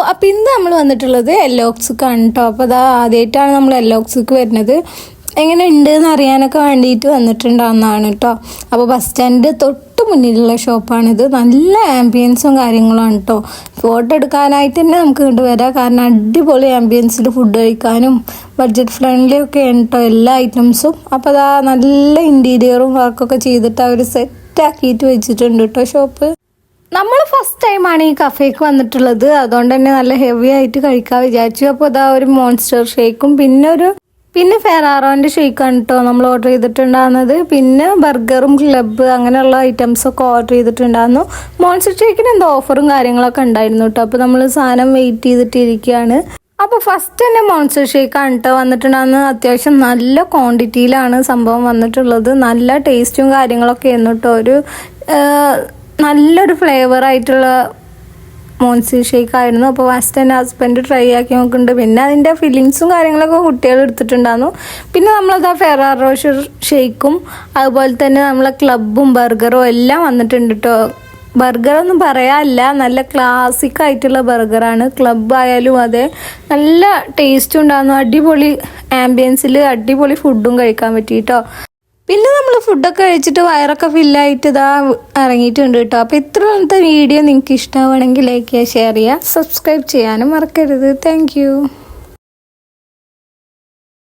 അപ്പോൾ ഇന്ന് നമ്മൾ വന്നിട്ടുള്ളത് എല്ലോക്സിക്കാണ് കേട്ടോ. അപ്പോൾ അതാ ആദ്യമായിട്ടാണ് നമ്മൾ എല്ലോക്സിക്ക് വരുന്നത്. എങ്ങനെ ഉണ്ട് എന്ന് അറിയാനൊക്കെ വേണ്ടിയിട്ട് വന്നിട്ടുണ്ടാകുന്നതാണ് കേട്ടോ. അപ്പോൾ ബസ് സ്റ്റാൻഡ് തൊട്ട് മുന്നിലുള്ള ഷോപ്പാണിത്. നല്ല ആംബിയൻസും കാര്യങ്ങളുമാണ് കേട്ടോ. ഫോട്ടോ എടുക്കാനായിട്ട് തന്നെ നമുക്ക് കൊണ്ടുവരാം. കാരണം അടിപൊളി ആംബിയൻസിൽ ഫുഡ് കഴിക്കാനും ബഡ്ജറ്റ് ഫ്രണ്ട്ലി ഒക്കെ ആണ് കേട്ടോ എല്ലാ ഐറ്റംസും. അപ്പോൾ അതാ നല്ല ഇൻറ്റീരിയറും വർക്കൊക്കെ ചെയ്തിട്ട് അവർ സെറ്റാക്കിയിട്ട് വെച്ചിട്ടുണ്ട് കേട്ടോ ഷോപ്പ്. നമ്മൾ ഫസ്റ്റ് ടൈമാണ് ഈ കഫേക്ക് വന്നിട്ടുള്ളത്. അതുകൊണ്ട് തന്നെ നല്ല ഹെവി ആയിട്ട് കഴിക്കാൻ വിചാരിച്ചു. അപ്പോൾ ഇതാ ഒരു മോൺസ്റ്റർ ഷേക്കും പിന്നെ ഫെറാറോൻ്റെ ഷേക്കാണ് കേട്ടോ നമ്മൾ ഓർഡർ ചെയ്തിട്ടുണ്ടാകുന്നത്. പിന്നെ ബർഗറും ക്ലബ്ബ് അങ്ങനെയുള്ള ഐറ്റംസൊക്കെ ഓർഡർ ചെയ്തിട്ടുണ്ടായിരുന്നു. മോൺസ്റ്റർ ഷേക്കിന് എന്തോ ഓഫറും കാര്യങ്ങളൊക്കെ ഉണ്ടായിരുന്നു കേട്ടോ. അപ്പോൾ നമ്മൾ സാധനം വെയിറ്റ് ചെയ്തിട്ടിരിക്കുകയാണ്. അപ്പോൾ ഫസ്റ്റ് തന്നെ മോൺസ്റ്റർ ഷേക്കാണ് കേട്ടോ വന്നിട്ടുണ്ടാകുന്നത്. അത്യാവശ്യം നല്ല ക്വാണ്ടിറ്റിയിലാണ് സംഭവം വന്നിട്ടുള്ളത്. നല്ല ടേസ്റ്റും കാര്യങ്ങളൊക്കെ ആയിരുന്നു കേട്ടോ. ഒരു നല്ലൊരു ഫ്ലേവറായിട്ടുള്ള മോൺസ്റ്റർ ഷേക്ക് ആയിരുന്നു. അപ്പോൾ ഫസ്റ്റ് തന്നെ ഹസ്ബൻഡ് ട്രൈ ആക്കി നോക്കുന്നുണ്ട്. പിന്നെ അതിൻ്റെ ഫില്ലിങ്സും കാര്യങ്ങളൊക്കെ കുട്ടികൾ എടുത്തിട്ടുണ്ടായിരുന്നു. പിന്നെ നമ്മളത് ഫെറാറോ ഷേക്കും അതുപോലെ തന്നെ നമ്മളെ ക്ലബ്ബും ബർഗറും എല്ലാം വന്നിട്ടുണ്ട് കേട്ടോ. ബർഗറൊന്നും പറയാനില്ല, നല്ല ക്ലാസിക് ആയിട്ടുള്ള ബർഗറാണ്. ക്ലബ്ബ് ആയാലും അതെ നല്ല ടേസ്റ്റും ഉണ്ടായിരുന്നു. അടിപൊളി ആംബിയൻസിൽ അടിപൊളി ഫുഡും കഴിക്കാൻ പറ്റി കേട്ടോ. പിന്നെ നമ്മൾ ഫുഡൊക്കെ കഴിച്ചിട്ട് വയറൊക്കെ ഫില്ലായിട്ട് ഇതാ ഇറങ്ങിയിട്ടുണ്ട് കേട്ടോ. അപ്പോൾ ഇത്രത്തെ വീഡിയോ നിങ്ങൾക്ക് ഇഷ്ടമാവുകയാണെങ്കിൽ ലൈക്ക് ചെയ്യുക, ഷെയർ ചെയ്യുക, സബ്സ്ക്രൈബ് ചെയ്യാനും മറക്കരുത്. താങ്ക്